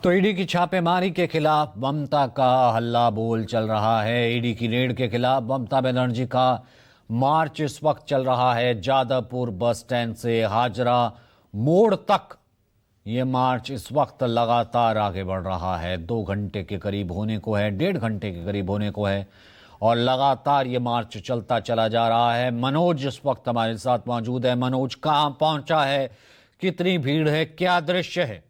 तो ईडी की छापेमारी के खिलाफ ममता का हल्ला बोल चल रहा है। ईडी की रेड के खिलाफ ममता बनर्जी का मार्च इस वक्त चल रहा है। जादवपुर बस स्टैंड से हाजरा मोड़ तक ये मार्च इस वक्त लगातार आगे बढ़ रहा है। 2 घंटे के करीब होने को है, 1.5 घंटे के करीब होने को है और लगातार ये मार्च चलता चला जा रहा है। मनोज इस वक्त हमारे साथ मौजूद है। मनोज, कहाँ पहुंचा है, कितनी भीड़ है, क्या दृश्य है?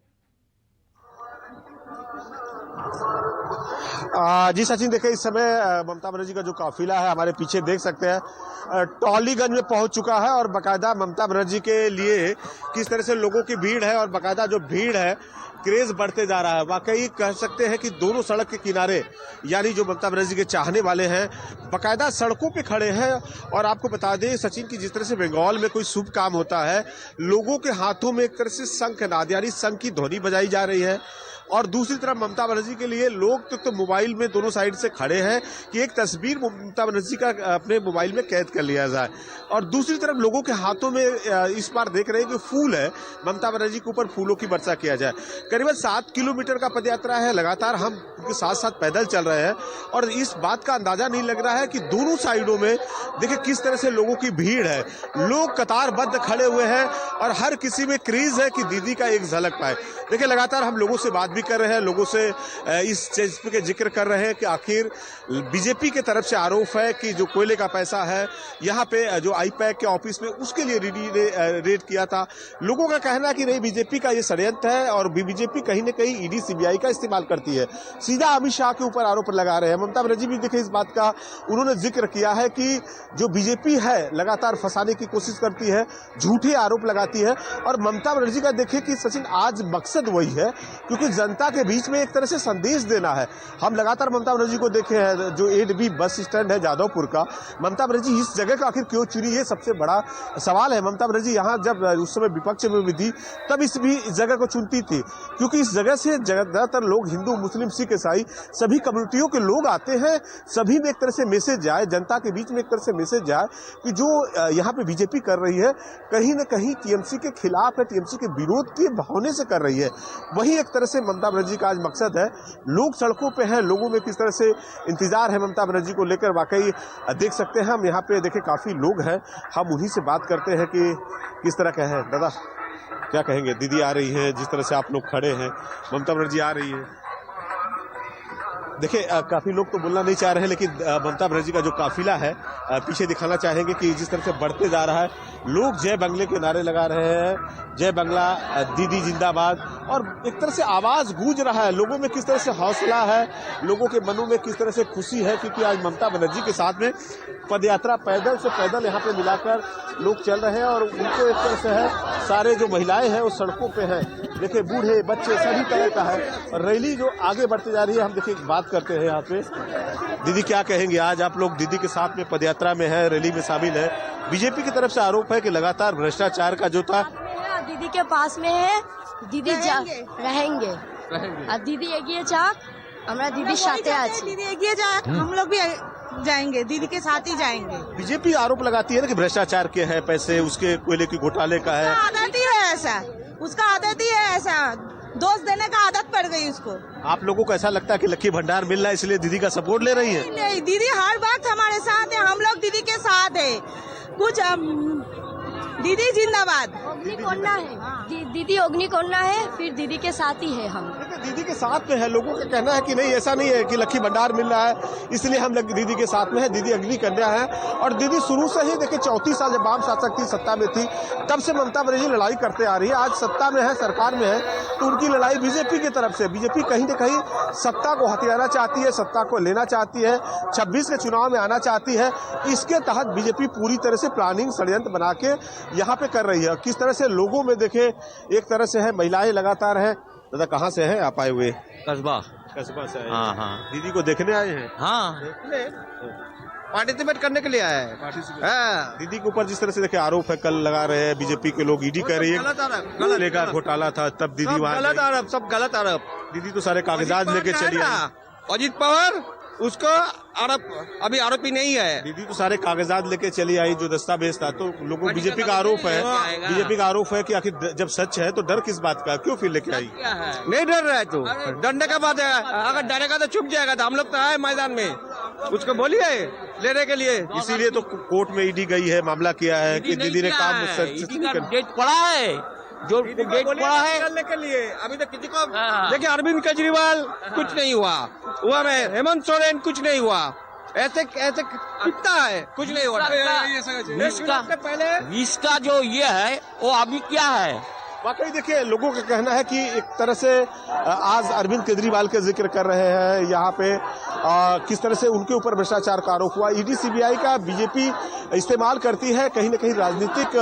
जी सचिन, देखिए इस समय ममता बनर्जी का जो काफिला है हमारे पीछे देख सकते हैं टॉलीगंज में पहुंच चुका है और बाकायदा ममता बनर्जी के लिए किस तरह से लोगों की भीड़ है और बाकायदा जो भीड़ है क्रेज बढ़ते जा रहा है। वाकई कह सकते हैं कि दोनों सड़क के किनारे यानी जो ममता बनर्जी के चाहने वाले हैं बाकायदा सड़कों पे खड़े हैं। और आपको बता दें सचिन की जिस तरह से बंगाल में कोई शुभ काम होता है लोगों के हाथों में एक तरह से शंखनाद यानी शंख की ध्वनि बजाई जा रही है और दूसरी तरफ ममता बनर्जी के लिए लोग तो मोबाइल में दोनों साइड से खड़े हैं कि एक तस्वीर ममता बनर्जी का अपने मोबाइल में कैद कर लिया जाए। और दूसरी तरफ लोगों के हाथों में इस बार देख रहे हैं कि फूल है, ममता बनर्जी के ऊपर फूलों की वर्षा किया जाए। करीबन 7 किलोमीटर का पदयात्रा है, लगातार हम उनके साथ साथ पैदल चल रहे हैं और इस बात का अंदाजा नहीं लग रहा है कि दोनों साइडों में देखिए किस तरह से लोगों की भीड़ है। लोग कतारबद्ध खड़े हुए हैं और हर किसी में क्रेज है कि दीदी का एक झलक पाए। देखिए लगातार हम लोगों से बात भी कर रहे हैं, लोगों से इस चीज के जिक्र कर रहे हैं कि आखिर बीजेपी के तरफ से आरोप है कि जो कोयले का पैसा है यहाँ पे जो आईपैक के ऑफिस में उसके लिए रेड किया था। लोगों का कहना है कि नहीं, बीजेपी का ये षड्यंत्र है और बीजेपी कहीं न कहीं ईडी सीबीआई का इस्तेमाल करती है। सीधा अमित शाह के ऊपर आरोप लगा रहे हैं। ममता बनर्जी भी देखिए इस बात का उन्होंने जिक्र किया है कि जो बीजेपी है लगातार फंसाने की कोशिश करती है, झूठे आरोप लगाती है। और ममता बनर्जी का देखिए कि सचिन आज मकसद वही है क्योंकि जनता के बीच में एक तरह से संदेश देना है। हम लगातार ममता बनर्जी को देखे हैं, जो 8B बस स्टैंड है जादवपुर का, ममता बनर्जी इस जगह को आखिर क्यों चुनी, ये सबसे बड़ा सवाल है। ममता बनर्जी यहाँ जब उस समय विपक्ष में भी थी तब इस जगह को चुनती थी क्योंकि इस जगह से ज्यादातर लोग हिंदू, मुस्लिम, सिख, ईसाई सभी कम्युनिटियों के लोग आते हैं। सभी में एक तरह से मैसेज जाए, जनता के बीच में एक तरह से मैसेज जाए कि जो यहाँ पे बीजेपी कर रही है कहीं न कहीं टीएमसी के खिलाफ है, टीएमसी के विरोध के भावने से कर रही है। वही एक तरह से ममता बनर्जी का आज मकसद है। लोग सड़कों पे हैं, लोगों में किस तरह से इंतजार है ममता बनर्जी को लेकर। वाकई देख सकते हैं हम यहाँ पे, देखिए काफी लोग हैं, हम उन्हीं से बात करते हैं कि किस तरह का है। दादा क्या कहेंगे, दीदी आ रही है, जिस तरह से आप लोग खड़े हैं, ममता बनर्जी आ रही है। देखिए काफी लोग तो बोलना नहीं चाह रहे हैं लेकिन ममता बनर्जी का जो काफिला है पीछे दिखाना चाहेंगे कि जिस तरह से बढ़ते जा रहा है। लोग जय बंगले के नारे लगा रहे हैं, जय बंगला, दीदी जिंदाबाद, और एक तरह से आवाज गूंज रहा है। लोगों में किस तरह से हौसला है, लोगों के मनों में किस तरह से खुशी है क्योंकि आज ममता बनर्जी के साथ में पदयात्रा पैदल से पैदल यहाँ पे मिलाकर लोग चल रहे हैं और उनको एक तरह से है, सारे जो महिलाएं हैं वो सड़कों पे हैं। देखिए बूढ़े बच्चे सभी तरह का है और रैली जो आगे बढ़ती जा रही है। हम देखिए बात करते हैं यहाँ पे। दीदी क्या कहेंगे, आज आप लोग दीदी के साथ में पदयात्रा में है, रैली में शामिल है। बीजेपी की तरफ से आरोप है कि लगातार भ्रष्टाचार का जो था दीदी के पास में है, दीदी रहेंगे और दीदी एगिए चाक, हमारा दीदी साथे আছে, दीदी एगिए जाए, हम लोग भी जाएंगे, दीदी के साथ ही जाएंगे। बीजेपी आरोप लगाती है ना कि भ्रष्टाचार के है पैसे, उसके कोयले के घोटाले का है। आदत ही है ऐसा, उसका आदत ही है ऐसा, दोष देने का आदत पड़ गई उसको। आप लोगों को ऐसा लगता है कि लक्की भंडार मिल रहा है इसलिए दीदी का सपोर्ट ले रही है? नहीं, दीदी हर वक्त हमारे साथ है, हम लोग दीदी के साथ है। कुछ दीदी जिंदाबाद। अग्निकन्या है, दीदी अग्निकन्या है, फिर दीदी के साथ ही है हम। दीदी के साथ में है। लोगों का कहना है कि नहीं, ऐसा नहीं है कि लक्की भंडार मिल रहा है इसलिए हम दीदी के साथ में है। दीदी अग्निकन्या है और दीदी शुरू से ही देखिए 34 साल जब वाम शासक थी, सत्ता में थी, तब से ममता बनर्जी लड़ाई करते आ रही है। आज सत्ता में है, सरकार में है, तो उनकी लड़ाई बीजेपी की तरफ से। बीजेपी कहीं न कहीं सत्ता को हथियाना चाहती है, सत्ता को लेना चाहती है, 26 के चुनाव में आना चाहती है। इसके तहत बीजेपी पूरी तरह से प्लानिंग षड्यंत्र बना के यहाँ पे कर रही है। किस तरह से लोगों में देखे एक तरह से है, महिलाएं लगातार है। दादा कहाँ से हैं आप आए हुए? कस्बा से आए। हाँ। दीदी को देखने आए हैं? हाँ, पार्टिसिपेट करने के लिए आया है। हाँ। दीदी के ऊपर जिस तरह से देखिए आरोप है, कल लगा रहे हैं बीजेपी के लोग, ईडी कह रही है कोयले का घोटाला था तब दीदी वहाँ गलत आरोप, सब गलत आरोप। दीदी तो सारे कागजात लेके चली आई। अजीत पवार उसको अभी आरोपी नहीं है। दीदी तो सारे कागजात लेके चली आई जो दस्तावेज था, तो लोगों बीजेपी का आरोप है कि आखिर जब सच है तो डर किस बात का, क्यों फिर लेके आई? नहीं डर रहा है तू, डरने का बात है। अगर डरेगा तो चुप जाएगा। तो हम लोग तो आए मैदान में, उसको बोलिए लेने के लिए। इसीलिए तो कोर्ट में ईडी गई है, मामला किया है कि दीदी ने काम डेट पड़ा है, जो डेट पड़ा है निकालने के लिए। अभी तक किसी को देखिए, अरविंद केजरीवाल कुछ नहीं हुआ में हेमंत सोरेन कुछ नहीं हुआ, ऐसे कितना है, कुछ नहीं हुआ। पहले इसका जो ये है वो अभी क्या है? वाकई देखिए, लोगों का कहना है कि एक तरह से आज अरविंद केजरीवाल के जिक्र कर रहे हैं यहाँ पे, किस तरह से उनके ऊपर भ्रष्टाचार का आरोप हुआ। ईडी सीबीआई का बीजेपी इस्तेमाल करती है, कहीं न कहीं राजनीतिक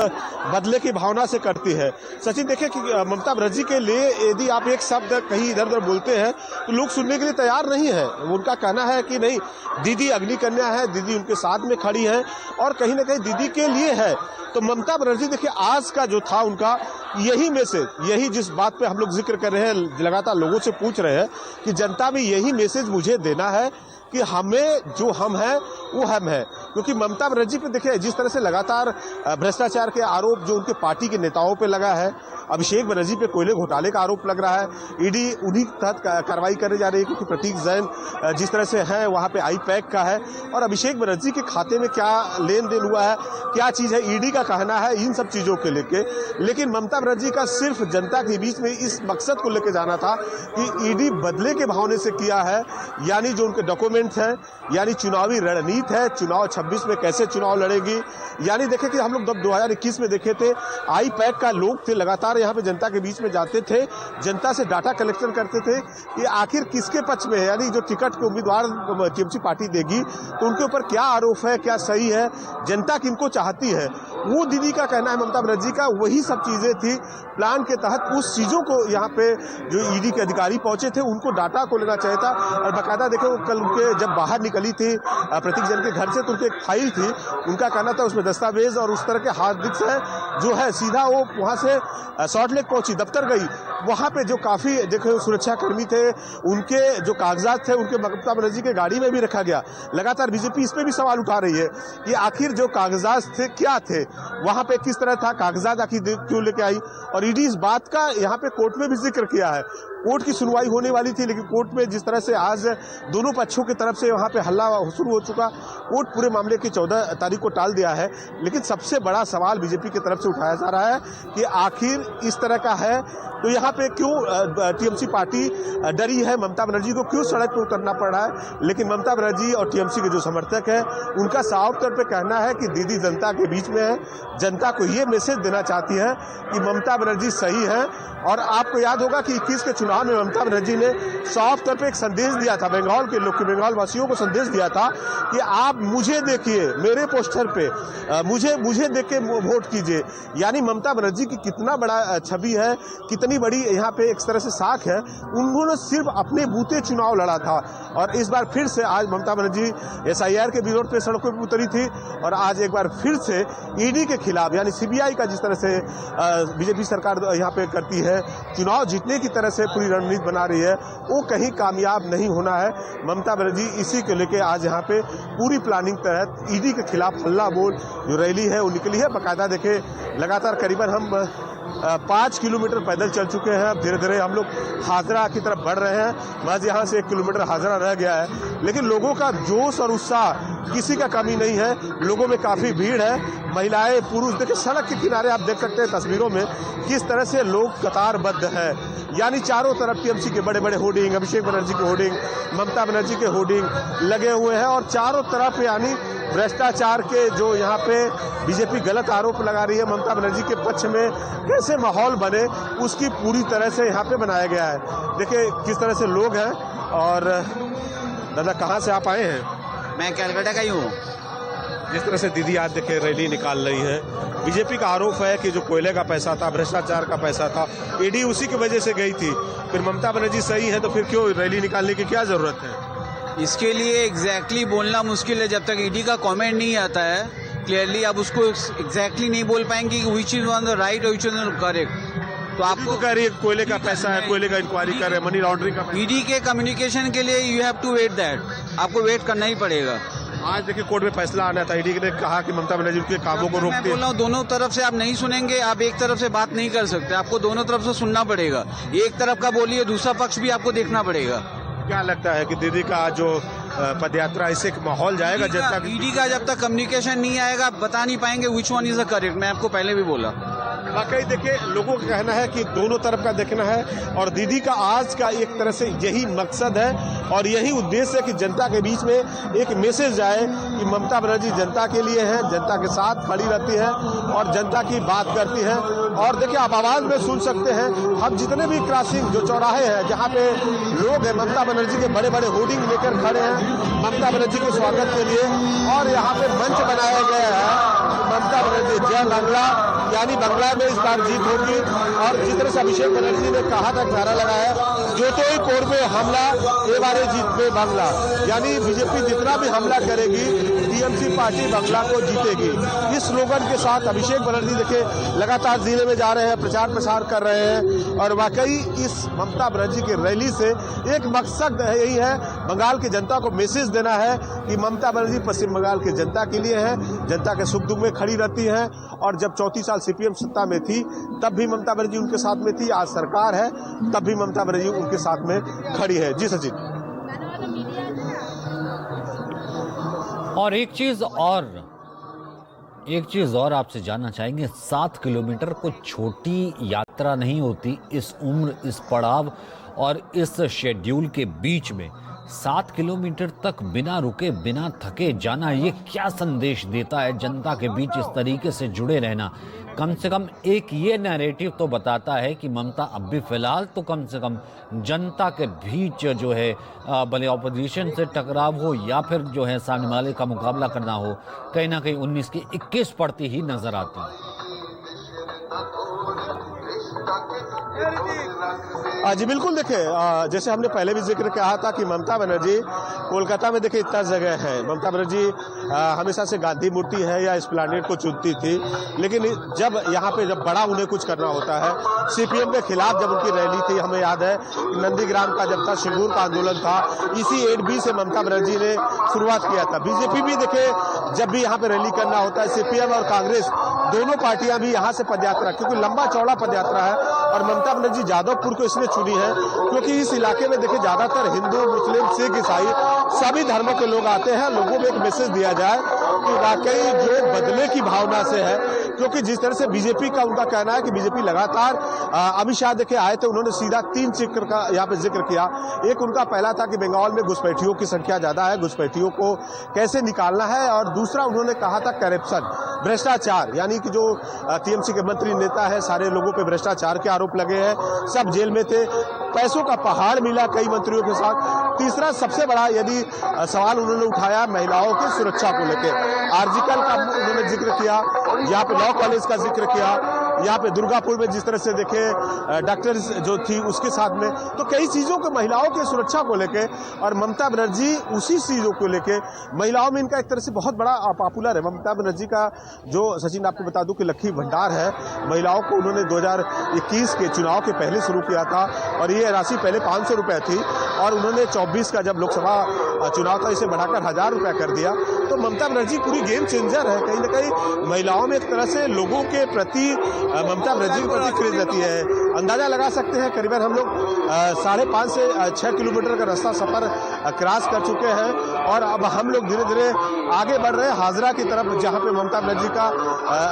बदले की भावना से करती है। सचिन, देखिए कि ममता बनर्जी के लिए यदि आप एक शब्द कहीं इधर उधर बोलते हैं तो लोग सुनने के लिए तैयार नहीं है। उनका कहना है कि नहीं, दीदी अग्नि कन्या है, दीदी उनके साथ में खड़ी है और कहीं न कहीं दीदी के लिए है। तो ममता बनर्जी देखिए, आज का जो था उनका यही मैसेज, यही जिस बात पे हम लोग जिक्र कर रहे हैं, लगातार लोगों से पूछ रहे हैं कि जनता में यही मैसेज मुझे देना है कि हमें जो हम हैं वो हम है। क्योंकि ममता बनर्जी पे देखिए जिस तरह से लगातार भ्रष्टाचार के आरोप जो उनके पार्टी के नेताओं पे लगा है, अभिषेक बनर्जी पे कोयले घोटाले का आरोप लग रहा है, ईडी उन्हीं के तहत कार्रवाई करने जा रही है। क्योंकि प्रतीक जैन जिस तरह से है वहां पे आई पैक का है, और अभिषेक बनर्जी के खाते में क्या लेन देन हुआ है, क्या चीज है, ईडी का कहना है इन सब चीजों के लेके। लेकिन ममता बनर्जी का सिर्फ जनता के बीच में इस मकसद को लेकर जाना था कि ईडी बदले के भावने से किया है, यानी जो उनके डॉक्यूमेंट्स हैं, यानी चुनावी रणनीति है, चुनाव 26 में कैसे चुनाव लड़ेगी। यानी देखे कि हम लोग 2021 में देखे थे, आई पैक का लोग थे, लगातार यहाँ पे जनता के बीच में जाते थे, जनता से डाटा कलेक्शन करते थे कि आखिर किसके पक्ष में है, यानी जो टिकट के उम्मीदवार टीएमसी पार्टी देगी तो उनके ऊपर क्या आरोप है, क्या सही है, जनता किनको चाहती है। वो दीदी का कहना है, ममता बनर्जी का, वही सब चीजें थी प्लान के तहत। उस चीजों को यहाँ पे जो ईडी के अधिकारी पहुंचे थे उनको डाटा को लेना चाहिए था। और बाकायदा देखो, कल उनके जब बाहर निकली थी प्रतीक जैन के घर से तो उनकी एक फाइल थी, उनका कहना था उसमें दस्तावेज और उस तरह के हार्ड डिस्क है जो है, सीधा वो वहां से सॉल्ट लेक पहुंची, दफ्तर गई। वहां पे जो काफी देखो सुरक्षा कर्मी थे, उनके जो कागजात थे उनके ममता बनर्जी के गाड़ी में भी रखा गया। लगातार बीजेपी इस पे भी सवाल उठा रही है कि आखिर जो कागजात थे क्या थे, वहां पे किस तरह था, कागजात आखिर क्यों लेके आई। और ईडी इस बात का यहाँ पे कोर्ट में भी जिक्र किया है। कोर्ट की सुनवाई होने वाली थी, लेकिन कोर्ट में जिस तरह से आज दोनों पक्षों की तरफ से वहां पे हल्ला शुरू हो चुका, कोर्ट पूरे मामले की 14 तारीख को टाल दिया है। लेकिन सबसे बड़ा सवाल बीजेपी की तरफ से उठाया जा रहा है कि आखिर इस तरह का है तो यहाँ पे क्यों टीएमसी पार्टी डरी है, ममता बनर्जी को क्यों सड़क पर उतरना पड़ रहा है। लेकिन ममता बनर्जी और टीएमसी के जो समर्थक है उनका साफ तौर पे कहना है कि दीदी जनता के बीच में है, जनता को ये मैसेज देना चाहती है कि ममता बनर्जी सही है। और आपको याद होगा कि 21 के चुनाव में ममता बनर्जी ने साफ तौर पे एक संदेश दिया था बंगाल के लोग, बंगाल वासियों को संदेश दिया था कि आप मुझे देखिए, मेरे पोस्टर पे मुझे देख के वोट कीजिए। यानी ममता बनर्जी की कितना बड़ा छवि है, कितनी बड़ी यहाँ पे एक तरह से साख है। उन्होंने सिर्फ अपने बूते चुनाव लड़ा था और इस बार फिर से आज ममता बनर्जी SIR के विरोध पे सड़कों पर उतरी थी और आज एक बार फिर से ईडी के खिलाफ, यानी सीबीआई का जिस तरह से बीजेपी सरकार यहाँ पे करती है, चुनाव जीतने की तरह से पूरी रणनीति बना रही है, वो कहीं कामयाब नहीं होना है। ममता बनर्जी इसी को लेके आज यहाँ पे पूरी प्लानिंग तहत ईडी के खिलाफ हल्ला बोल जो रैली है वो निकली है। बाकायदा देखे लगातार करीबन हम 5 किलोमीटर पैदल चल चुके हैं। अब धीरे धीरे हम लोग हाजरा की तरफ बढ़ रहे हैं। बस यहाँ से 1 किलोमीटर हाजरा रह गया है, लेकिन लोगों का जोश और उत्साह किसी का कमी नहीं है। लोगों में काफी भीड़ है, महिलाएं पुरुष, देखिए सड़क के किनारे आप देख सकते हैं तस्वीरों में किस तरह से लोग कतारबद्ध है। यानी चारों तरफ टीएमसी के बड़े बड़े होर्डिंग, अभिषेक बनर्जी के होर्डिंग, ममता बनर्जी के होर्डिंग लगे हुए हैं और चारों तरफ यानी भ्रष्टाचार के जो यहाँ पे बीजेपी गलत आरोप लगा रही है ममता बनर्जी के पक्ष में, कैसे माहौल बने उसकी पूरी तरह से यहाँ पे बनाया गया है। देखिए किस तरह से लोग हैं। और दादा कहाँ से आप आए हैं? मैं कलकत्ता का ही हूँ। जिस तरह से दीदी आज देखे रैली निकाल रही है, बीजेपी का आरोप है कि जो कोयले का पैसा था, भ्रष्टाचार का पैसा था, ईडी उसी की वजह से गई थी। फिर ममता बनर्जी सही है तो फिर क्यों रैली निकालने की क्या जरूरत है? इसके लिए एग्जैक्टली बोलना मुश्किल है। जब तक ईडी का कमेंट नहीं आता है क्लियरली, आप उसको एग्जैक्टली नहीं बोल पाएंगे कि which is on the right और which is on the correct. तो आपको कह रही है कोयले का पैसा है, कोयले का इंक्वायरी कर रहे हैं, मनी लॉन्ड्रिंग का। ईडी के कम्युनिकेशन के लिए you have to wait that, आपको वेट करना ही पड़ेगा। आज देखिए कोर्ट में फैसला आना था, ईडी ने कहा कि ममता बनर्जी के कामों को मैं रोकते बोल रहा हूँ दोनों तरफ से आप नहीं सुनेंगे, आप एक तरफ से बात नहीं कर सकते, आपको दोनों तरफ से सुनना पड़ेगा। एक तरफ का बोलिए, दूसरा पक्ष भी आपको देखना पड़ेगा। क्या लगता है कि दीदी का जो पदयात्रा इससे एक माहौल जाएगा जनता की? ईडी का जब तक कम्युनिकेशन नहीं आएगा आप बता नहीं पाएंगे which one is the correct. मैं आपको पहले भी बोला। वाकई देखिए लोगों का कहना है कि दोनों तरफ का देखना है और दीदी का आज का एक तरह से यही मकसद है और यही उद्देश्य है कि जनता के बीच में एक मैसेज जाए कि ममता बनर्जी जनता के लिए है, जनता के साथ खड़ी रहती है और जनता की बात करती है। और देखिए आप आवाज में सुन सकते हैं, हम जितने भी क्रॉसिंग जो चौराहे हैं जहाँ पे लोग हैं ममता बनर्जी के बड़े बड़े होर्डिंग लेकर खड़े हैं ममता बनर्जी के स्वागत के लिए और यहाँ पे मंच बनाया गया है ममता बनर्जी जय बांग्ला, यानी बांग्ला में इस बार जीत होगी। और जिस तरह से अभिषेक बनर्जी ने कहा था, नारा लगाया जो तो ही कोर में हमला ये बारे जीत में बांग्ला, यानी बीजेपी जितना भी हमला करेगी टीएमसी पार्टी बांग्ला को जीतेगी। इस स्लोगन के साथ अभिषेक बनर्जी देखिए लगातार जिले में जा रहे हैं, प्रचार प्रसार कर रहे हैं और वाकई इस ममता बनर्जी की रैली से एक मकसद यही है बंगाल की जनता को मैसेज देना है कि ममता बनर्जी पश्चिम बंगाल की जनता के लिए है, जनता के सुख दुख में खड़ी रहती है। और जब 34 साल सीपीएम सत्ता में थी तब भी ममता बनर्जी उनके साथ में थी, आज सरकार है तब भी ममता बनर्जी उनके साथ में खड़ी है। जी सचिन। और एक चीज और आपसे जानना चाहेंगे, 7 किलोमीटर कोई छोटी यात्रा नहीं होती। इस उम्र, इस पड़ाव और इस शेड्यूल के बीच में 7 किलोमीटर तक बिना रुके बिना थके जाना, ये क्या संदेश देता है जनता के बीच इस तरीके से जुड़े रहना? कम से कम एक ये नैरेटिव तो बताता है कि ममता अब भी फिलहाल तो कम से कम जनता के बीच जो है भले ऑपोजिशन से टकराव हो या फिर जो है सामने वाले का मुकाबला करना हो, कहीं ना कहीं 19 की 21 पड़ती ही नजर आती है। जी बिल्कुल, देखिए जैसे हमने पहले भी जिक्र किया था कि ममता बनर्जी कोलकाता में देखिए इतना जगह है, ममता बनर्जी हमेशा से गांधी मूर्ति है या एस्प्लैनेड को चुनती थी, लेकिन जब यहाँ पे जब बड़ा उन्हें कुछ करना होता है, सीपीएम के खिलाफ जब उनकी रैली थी, हमें याद है नंदीग्राम का जब था सिंगूर का आंदोलन था, इसी 8B से ममता बनर्जी ने शुरुआत किया था। बीजेपी भी देखिए जब भी यहाँ पे रैली करना होता है, सीपीएम और कांग्रेस दोनों पार्टियां भी यहाँ से पदयात्रा, क्योंकि लंबा चौड़ा पदयात्रा है और ममता बनर्जी जादवपुर को इसलिए चुनी है क्योंकि इस इलाके में देखिए ज्यादातर हिंदू, मुस्लिम, सिख, ईसाई सभी धर्मों के लोग आते हैं। लोगों में एक मैसेज दिया जाए कि वाकई जो बदले की भावना से है, क्योंकि जिस तरह से बीजेपी का उनका कहना है कि बीजेपी लगातार अमित शाह देखे आए थे, उन्होंने सीधा 3 जिक्र का यहाँ पे जिक्र किया। एक उनका पहला था कि बंगाल में घुसपैठियों की संख्या ज्यादा है, घुसपैठियों को कैसे निकालना है, और दूसरा उन्होंने कहा था करप्शन, भ्रष्टाचार, यानी कि जो टीएमसी के मंत्री नेता है सारे लोगों पे भ्रष्टाचार के आरोप लगे हैं, सब जेल में थे, पैसों का पहाड़ मिला कई मंत्रियों के साथ। तीसरा सबसे बड़ा यदि सवाल उन्होंने उठाया महिलाओं की सुरक्षा को लेकर, आर्जिकल का उन्होंने जिक्र किया, यहाँ पे लॉ कॉलेज का जिक्र किया, यहाँ पे दुर्गापुर में जिस तरह से देखे डॉक्टर जो थी उसके साथ में, तो कई चीजों को महिलाओं की सुरक्षा को लेके, और ममता बनर्जी उसी चीजों को लेके महिलाओं में इनका एक तरह से बहुत बड़ा पॉपुलर है। ममता बनर्जी का जो सचिन आपको बता दूं कि लक्ष्मी भंडार है, महिलाओं को उन्होंने 2021 के चुनाव के पहले शुरू किया था और ये राशि पहले 500 रुपये थी और उन्होंने 24 का जब लोकसभा चुनाव था इसे बढ़ाकर 1000 रुपया कर दिया। तो ममता बनर्जी पूरी गेम चेंजर है, कहीं ना कहीं महिलाओं में एक तरह से लोगों के प्रति ममता बनर्जी के प्रति क्रेज रहती है। अंदाजा लगा सकते हैं करीबन हम लोग 5.5 से 6 किलोमीटर का रास्ता सफर क्रॉस कर चुके हैं और अब हम लोग धीरे धीरे आगे बढ़ रहे हैं हाजरा की तरफ, जहां पे ममता बनर्जी का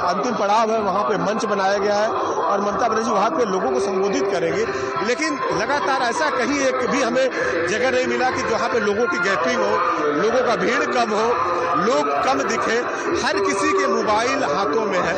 अंतिम पड़ाव है, वहां पे मंच बनाया गया है और ममता बनर्जी वहां पे लोगों को संबोधित करेंगे। लेकिन लगातार ऐसा कहीं एक भी हमें जगह नहीं मिला कि जहां पे लोगों की गैदरिंग हो, लोगों का भीड़ कम हो, लोग कम दिखे। हर किसी के मोबाइल हाथों में है,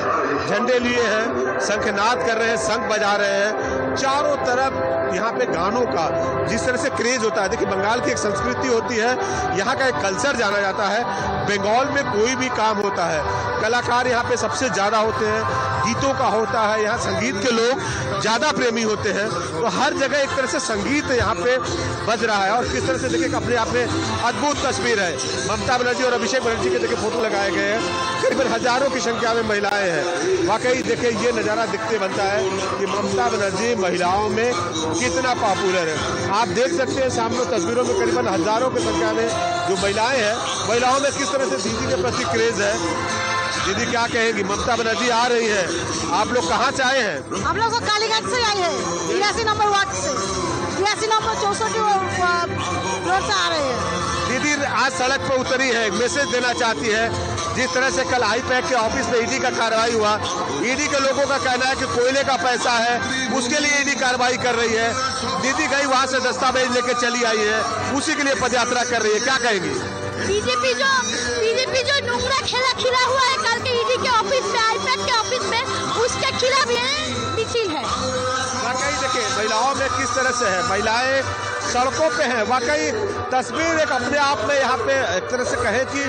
झंडे लिए हैं, शंखनाद कर रहे हैं, शंख बजा रहे हैं, चारों तरफ यहाँ पे गानों का जिस तरह से क्रेज होता है, देखिए बंगाल की एक संस्कृति होती है, यहाँ का एक कल्चर जाना जाता है। बंगाल में कोई भी काम होता है, कलाकार यहाँ पे सबसे ज़्यादा होते हैं, गीतों का होता है, यहाँ संगीत के लोग ज़्यादा प्रेमी होते हैं, तो हर जगह एक तरह से संगीत यहाँ पे बज रहा है। और किस तरह से देखिए अपने आप में अद्भुत तस्वीर है। ममता बनर्जी और अभिषेक बनर्जी के देखिए फोटो लगाए गए हैं, करीबन हजारों की संख्या में महिलाएं हैं। वाकई देखिए ये नज़ारा दिखते बनता है कि ममता बनर्जी महिलाओं में कितना पॉपुलर है। आप देख सकते हैं सामने तस्वीरों में करीबन हजारों की संख्या में जो महिलाएं हैं, महिलाओं में किस तरह से दीदी के प्रति क्रेज है। दीदी क्या कहेंगी? ममता बनर्जी आ रही है, आप लोग कहाँ से आए हैं? हम लोग कालीघाट से आए हैं, 83 नंबर वार्ड से, 83 नंबर 64 रोड से आ रहे हैं। दीदी आज सड़क पर उतरी है, मैसेज देना चाहती है। जिस तरह से कल आईपैक के ऑफिस में ईडी का कार्रवाई हुआ, ईडी के लोगों का कहना है कि कोयले का पैसा है, उसके लिए ईडी कार्रवाई कर रही है। दीदी गई वहां से दस्तावेज लेके चली आई है, उसी के लिए पदयात्रा कर रही है, क्या कहेंगी? बीजेपी जो नुंगरा खेला खिला हुआ है कल के ईडी के ऑफिस में, आईपैक के ऑफिस में, उसके खिलाफ मिছিল है। वाकई देखिए महिलाओं में किस तरह से है, महिलाएं सड़कों पे हैं। वाकई तस्वीर एक अपने आप में यहाँ पे एक तरह से कहे कि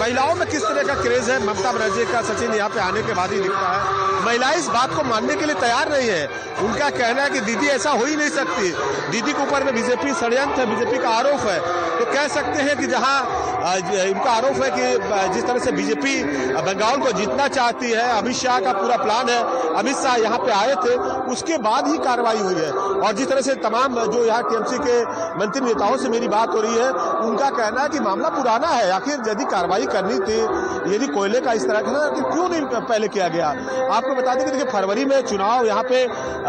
महिलाओं में किस तरह का क्रेज है। ममता बनर्जी का सचिन यहाँ पे आने के बाद ही दिखता है। महिलाएं इस बात को मानने के लिए तैयार नहीं है। उनका कहना है कि दीदी ऐसा हो ही नहीं सकती, दीदी के ऊपर में बीजेपी षड्यंत्र है, बीजेपी का आरोप है। तो कह सकते हैं कि जहाँ इनका आरोप है कि जिस तरह से बीजेपी बंगाल को जीतना चाहती है, अमित शाह का पूरा प्लान है, अमित शाह यहाँ पे आए थे, उसके बाद ही कार्रवाई हुई है। और जिस तरह से तमाम जो यहाँ टीएमसी के मंत्री नेताओं से मेरी बात हो रही है, उनका कहना है कि मामला पुराना है, आखिर यदि कार्रवाई करनी थी, यदि कोयले का इस तरह का कि क्यों नहीं पहले किया गया। आपको बता दें कि देखिए फरवरी में चुनाव यहाँ पे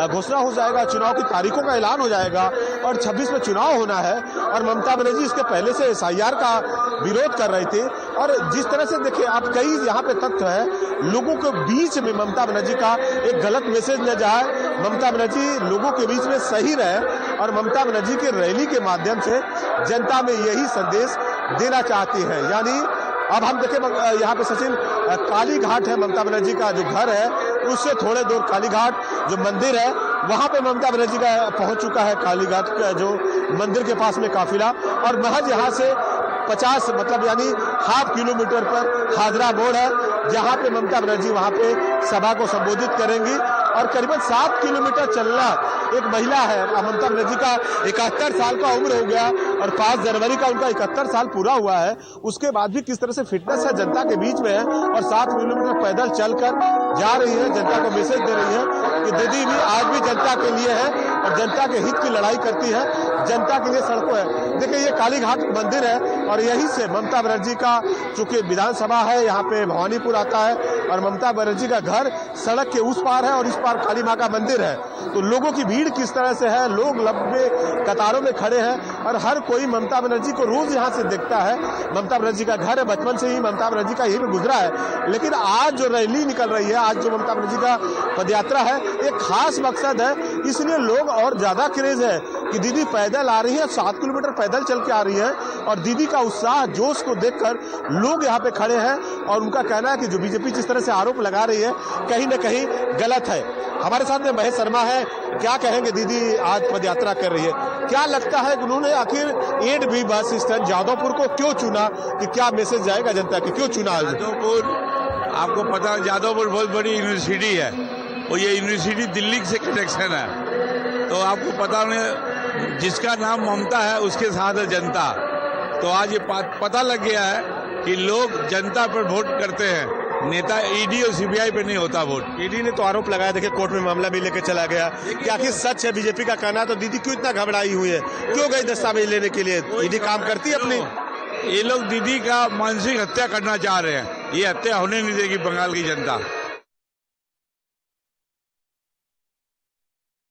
घोषणा हो जाएगा, चुनाव की तारीखों का ऐलान हो जाएगा और 26 में चुनाव होना है। और ममता बनर्जी इसके पहले से SIR का विरोध कर रही थी। और जिस तरह से देखिए आप कई यहाँ पे तथ्य है, लोगों के बीच में ममता बनर्जी का एक गलत मैसेज न जाए, ममता बनर्जी लोगों के बीच में सही रहे और ममता बनर्जी की रैली के माध्यम से जनता में यही संदेश देना चाहती है। यानी अब हम देखें यहाँ पे सचिन काली घाट है, ममता बनर्जी का जो घर है उससे थोड़े दूर काली घाट जो मंदिर है, वहां पे ममता बनर्जी का पहुंच चुका है। काली घाट का जो मंदिर के पास में काफिला, और महज यहाँ से 50 मतलब यानी ½ किलोमीटर पर हाजरा मोड़ है, जहां पे ममता बनर्जी वहां पे सभा को संबोधित करेंगी। और करीबन 7 किलोमीटर चलना, एक महिला है, ममता बनर्जी का 71 साल का उम्र हो गया और 5 जनवरी का उनका 71 साल पूरा हुआ है। उसके बाद भी किस तरह से फिटनेस है, जनता के बीच में है और 7 किलोमीटर पैदल चलकर जा रही है, जनता को मैसेज दे रही है कि दीदी भी आज भी जनता के लिए है और जनता के हित की लड़ाई करती है, जनता के लिए सड़कों है। देखिए ये काली घाट मंदिर है और यहीं से ममता बनर्जी का चूंकि विधानसभा है, यहाँ पे भवानीपुर आता है और ममता बनर्जी का घर सड़क के उस पार है और इस पार काली माँ का मंदिर है। तो लोगों की भीड़ किस तरह से है, लोग लंबे कतारों में खड़े हैं और हर कोई ममता बनर्जी को रोज यहाँ से देखता है। ममता बनर्जी का घर है, बचपन से ही ममता बनर्जी का यही गुजरा है। लेकिन आज जो रैली निकल रही है, आज जो ममता बनर्जी का पदयात्रा है, एक खास मकसद है, इसलिए लोग और ज्यादा क्रेज है कि दीदी पैदल आ रही है, 7 किलोमीटर पैदल चल के आ रही है और दीदी का उत्साह जोश को देखकर लोग यहाँ पे खड़े हैं। और उनका कहना है कि जो बीजेपी जिस तरह से आरोप लगा रही है कहीं न कहीं गलत है। हमारे साथ में महेश शर्मा है, क्या कहेंगे? दीदी आज पदयात्रा कर रही है, क्या लगता है कि उन्होंने आखिर 8B बस स्टैंड जादवपुर को क्यों चुना, कि क्या मैसेज जाएगा जनता के, क्यों चुना? जादवपुर, आपको पता है जादवपुर बहुत बड़ी यूनिवर्सिटी है और ये यूनिवर्सिटी दिल्ली से कनेक्शन है, तो आपको पता नहीं जिसका नाम ममता है उसके साथ है जनता। तो आज ये पता लग गया है कि लोग जनता पर वोट करते हैं, नेता ईडी और सीबीआई पे नहीं होता वोट। ईडी ने तो आरोप लगाया, देखिए कोर्ट में मामला भी लेके चला गया। क्या आखिर सच है बीजेपी का कहना? तो दीदी क्यों इतना घबराई हुई है, क्यों गई दस्तावेज लेने के लिए? ईडी काम करती है अपनी। ये लोग दीदी का मानसिक हत्या करना चाह रहे हैं, ये हत्या होने नहीं देगी बंगाल की जनता।